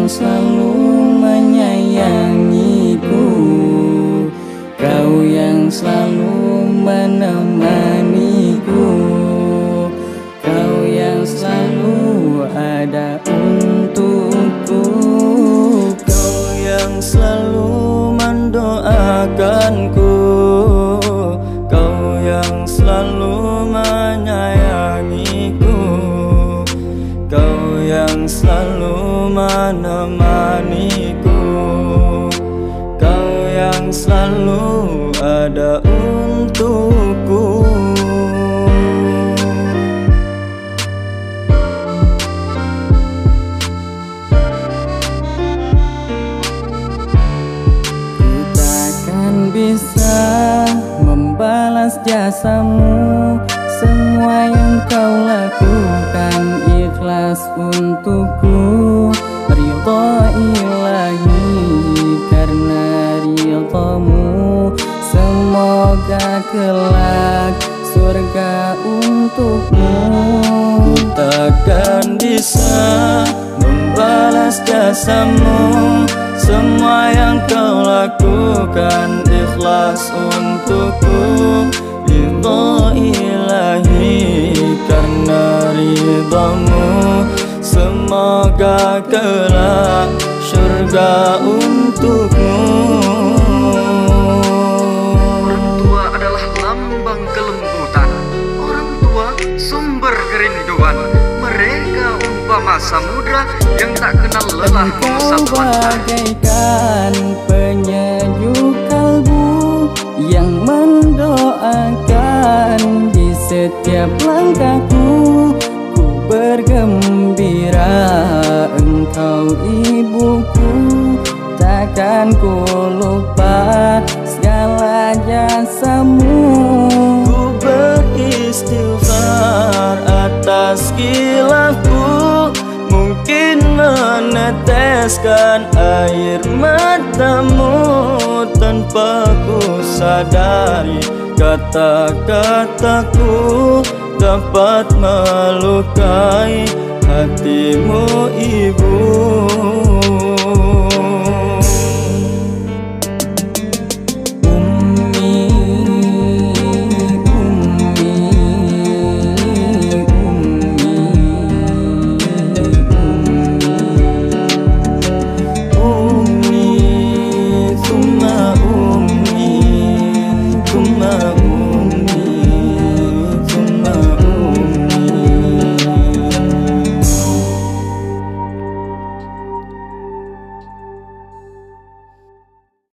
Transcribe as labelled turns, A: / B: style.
A: selalu menyayangiku, Kau yang selalu menemaniku, Kau yang selalu ada untukku, Kau yang selalu mendoakanku, Kau yang selalu menyayangiku, Kau yang selalu menemaniku, Kau yang selalu ada untukku. Ku takkan bisa membalas jasamu, semua yang kau lakukan ikhlas untukku. Ridha ilahi karena ridhamu, semoga kelak surga untukmu. Ku takkan bisa membalas jasamu, semua yang kau lakukan ikhlas untukku. Ridha ilahi karena ridhamu, semoga kelak surga untukmu.
B: Orang tua adalah lambang kelembutan, orang tua sumber kerinduan. Mereka umpama samudra yang tak kenal lelah
A: Engkau
B: memusatkan.
A: bagaikan penyejuk kalbu yang mendoakan di setiap langkahku. Ku bergembira engkau ibuku, takkan ku lupa segala jasamu. Ku beristighfar atas khilafku, mungkin meneteskan air matamu tanpa ku sadari. Kata-kataku dapat melukai hatimu ibu.